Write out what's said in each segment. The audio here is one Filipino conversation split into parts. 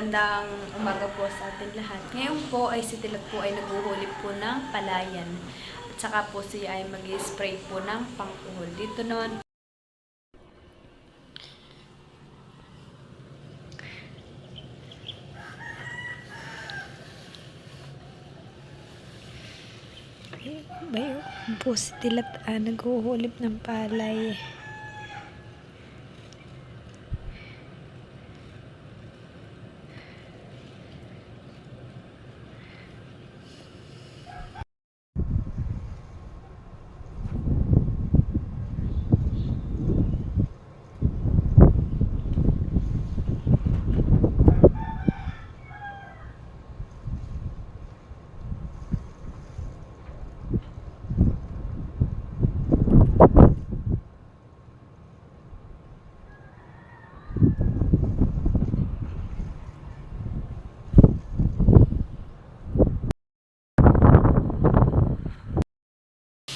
magandang umaga po sa ating lahat. Ngayon po ay si Tilat po ay naghuhuli po ng palayan. At saka po siya ay mag-spray po ng pangkuhol. Dito naman bayo po si Tilat naghuhulip ng palay.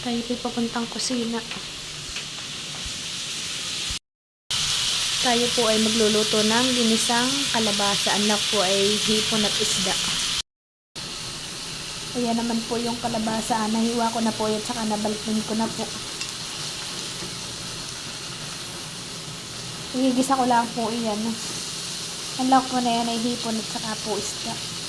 Tayo po'y papuntang kusina. Tayo po ay magluluto ng ginisang kalabasa. Anak po ay hipon at isda. Ayan naman po yung kalabasa. Nahiwa ko na po yan, tsaka nabalpin ko na po. Igigisa ko lang po iyan. Ang lak ko na yan ay hipon at saka po isda.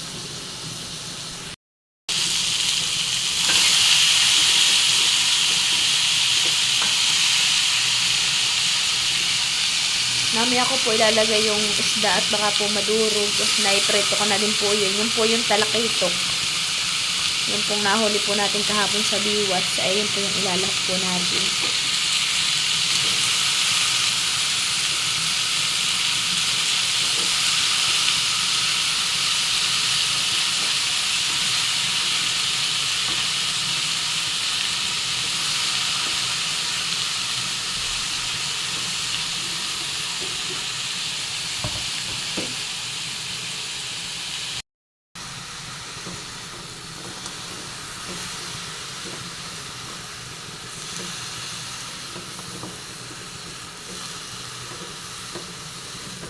Mamaya ko po ilalagay yung isda at baka po madurog. Naipreto ko na din po yun. Yun po yung talakitok. Yun pong nahuli po natin kahapon sa biwas. Ay yun po yung ilalak po natin.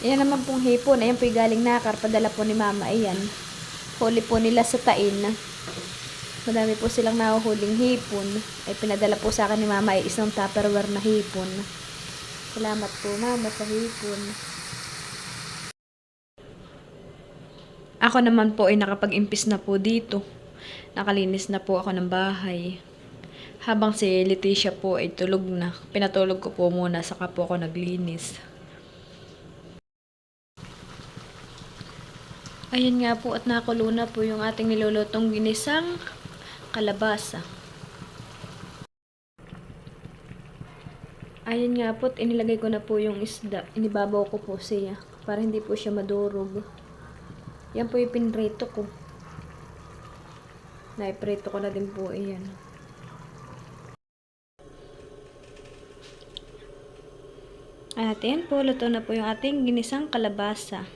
Ayan naman pong hipon. Ayan po yung galing nakar. Padala po ni mama. Ayan. Huli po nila sa tain. Madami po silang nahuhuling hipon. Ay pinadala po sa akin ni mama ay isang tupperware na hipon. Salamat po mama sa hipon. Ako naman po ay nakapag-impis na po dito. Nakalinis na po ako ng bahay. Habang si Leticia po ay tulog na. Pinatulog ko po muna saka po ako naglinis. Ayan nga po at nakulo na po yung ating nilulutong ginisang kalabasa. Ayan nga po at inilagay ko na po yung isda. Inibabaw ko po siya para hindi po siya madurog. Yan po yung pinrito ko. Naiprito ko na din po iyan. At yan po, luto na po yung ating ginisang kalabasa.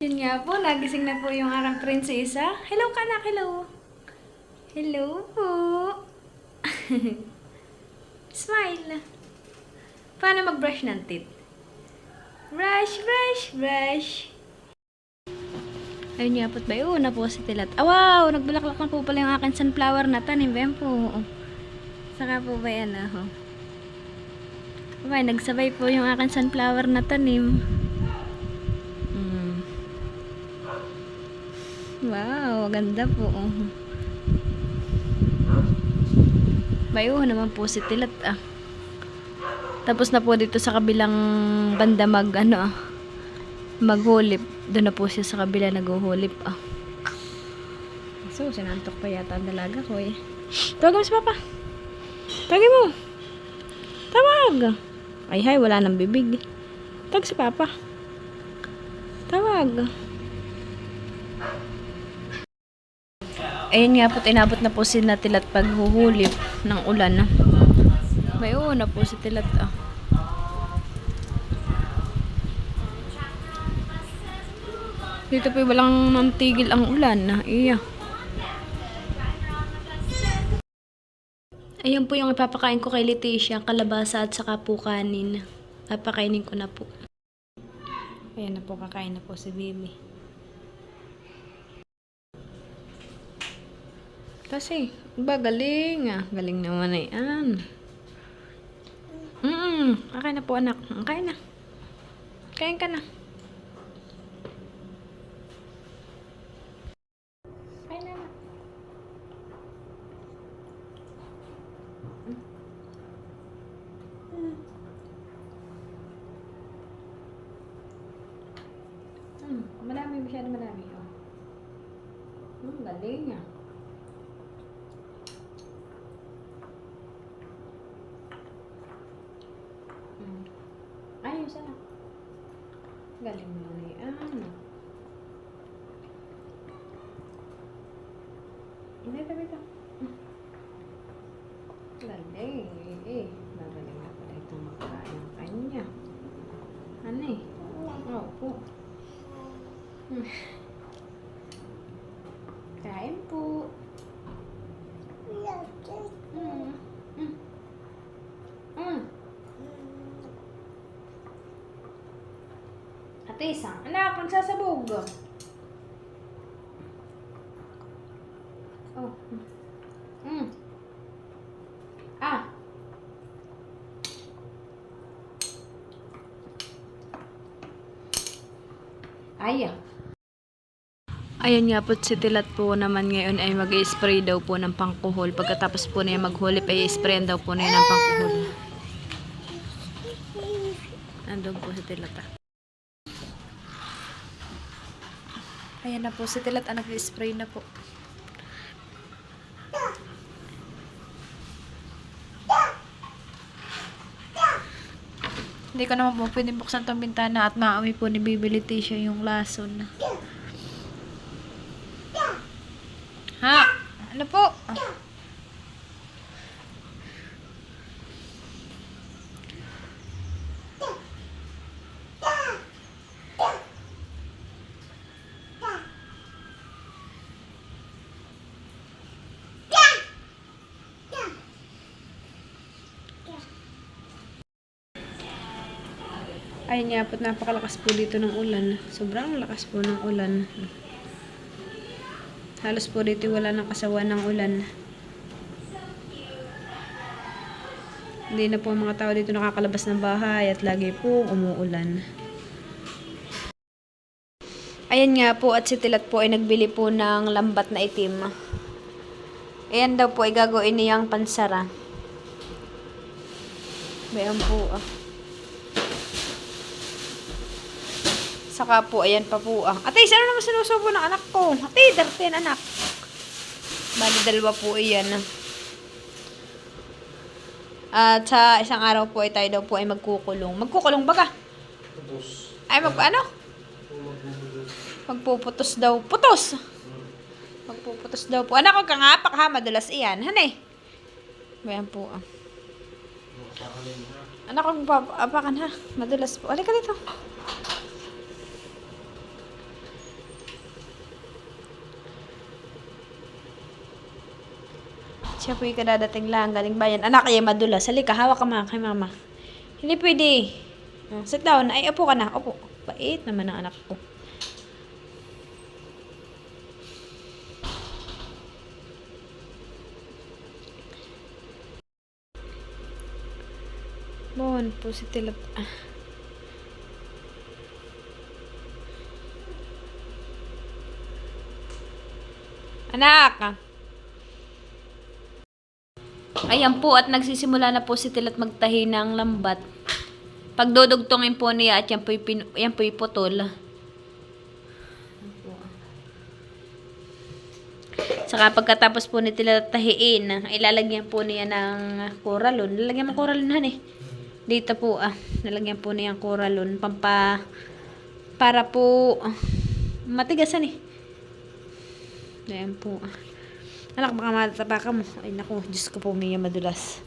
Yun nga po, nagising na po yung arang prinsesa. Hello kanak, hello. Hello po. Smile. Paano mag-brush ng teeth? Brush, brush, brush. Ayun nga po't ba, na po si Tilat. Ah, wow, nagbulaklak na po pala yung akin sunflower na tanim. Bayan po. Saka po ba yan, Abay, nagsabay po yung akin sunflower na tanim. Wow, ganda po. Bayo naman po si Tilat Tapos na po dito sa kabilang banda maghulip. Doon na po siya sa kabila naghuhulip So, sinantok pa yata ang dalaga ko Tawag mo si Papa. Tawagin mo. Tawag. Ay, hay, wala nang bibig. Tawag si Papa. Tawag. Ayun nga po, inabot na po si Tilat paghuhulip ng ulan. May na po si Tilat Dito po walang mantigil ang ulan. Iya. Ayun po yung ipapakain ko kay Leticia, kalabasa at saka po kanin. Papakainin ko na po. Ayan na po, kakain na po si Bibi. Kasi, ba, galing ah. Galing naman na yan. Kakain na po anak. Kain na. Kain ka na. Kain na anak. Madami, masyado madami. Oh. Galing ah. Ayos anak. Galing naman na yan. Dito, dito. Galing. Magaling na pala itong magkain ng kanya. Ano eh? Opo. Kain po. Ate isang anak, nagsasabog. Oh. Ah. Aya. Ayan nga po, si Tilat po naman ngayon ay mag-i-spray daw po ng pangkuhol. Pagkatapos po niya maghulip ay i-sprayan daw po niya ng pangkuhol. Andun po si Tilat ah. Ayan na po si Tilat, nag-i-spray na po. Hindi ko naman po pwedeng buksan tong bintana at maamoy po ni Bibi Leticia yung lason. Ha? Ano po? Ayun nga po, napakalakas po dito ng ulan. Sobrang lakas po ng ulan. Halos po dito wala nang kasawa ng ulan. Hindi na po ang mga tao dito nakakalabas ng bahay at lagi po umuulan. Ayan nga po, at si Tilat po ay nagbili po ng lambat na itim. Ayan daw po ay gagawin niyang pansara. Bayan po ah. Saka po, ayan pa po ah. Ate, saan naman sinusubo ng anak ko? Ate, darten anak. Bali, dalawa po iyan. At sa isang araw po ay tayo daw po ay magkukulong. Magkukulong baga? Putos. Ay, ano? Magpuputos daw. Putos! Magpuputos daw po. Anak, huwag kang apak ha. Madalas iyan. Hanay. Bayan po ah. Anak, huwag apakan ha. Madalas po. Halika dito. Siya po yung kadadating lang, galing bayan. Anak, ay madulas. Halika, hawak ka mga kay mama. Hindi pwede. Sit down. Ay, upo ka na. Upo. Bait naman ang anak ko. Bon po si Tilat. Anak! Ayan po, at nagsisimula na po si Tilat magtahi ng lambat. Pagdudugtongin po niya at yan po'y putol. Saka pagkatapos po ni Tilat tahiin, ilalagyan po niya ng koralon. Lalagyan mo koralon han eh. Dito po nalagyan po niya ng koralon. Para po matigasan eh. Ayan po Anak, baka matatapakan mo. Ay, naku. Diyos ko po, may madulas.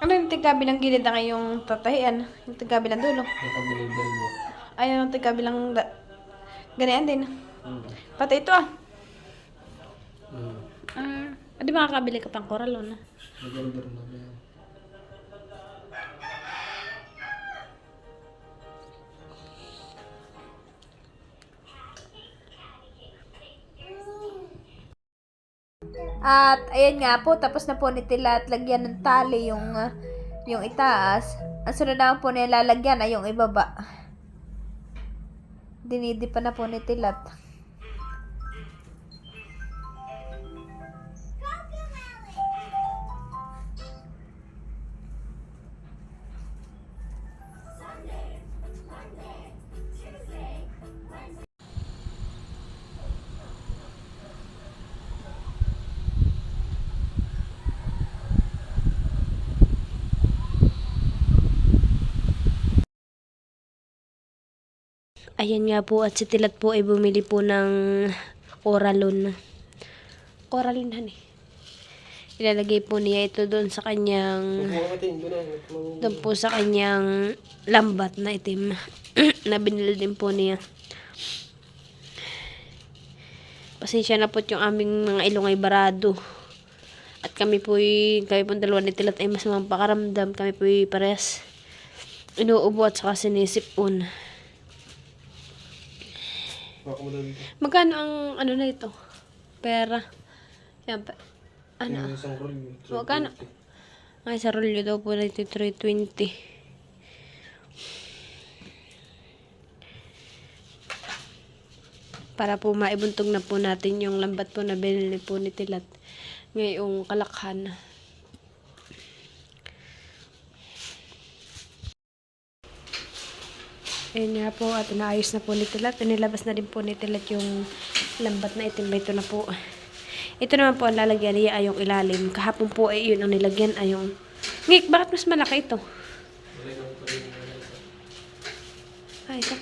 Ano yung tigkabilang gilid na kayong tatahian? Yung tigkabilang dulo? Yung kabilang dalawa. Ay, yung tigkabilang Ganyan din. Pati ito ah. Di ba kakabili ka pang koralon ah? Mag-order na ba yan? At ayan nga po, tapos na po ni Tila at lagyan ng tali yung itaas. Ang sunod naman po niya lalagyan ay yung ibaba. Dinidipa na po ni Tilat. Ayan nga po at si Tilat po ay bumili po ng Coralon. Coralon han eh. Ilalagay po niya ito doon sa kanyang doon po sa kanyang lambat na itim na binili din po niya. Pasensya na po yung aming mga ilong ay barado. At kami po dalawa ni Tilat ay mas mapakaramdam. Kami po parehas inuubo at saka sinisipon. Magkano ang ano na ito? Pera. Yan pa. Ano? Magkano? Ay, sa rolyo daw po na ito 320. Para po maibuntog na po natin yung lambat po na binili po ni Tilat ngayong kalakhan. Ayan nga po at inaayos na po ni Tilat. Inilabas na din po ni Tilat yung lambat na itim. Ito na po. Ito naman po ang lalagyan niya ay yung ilalim. Kahapon po ay yun ang nilagyan ay yung... Ngik, bakit mas malaki ito? Ay, ito.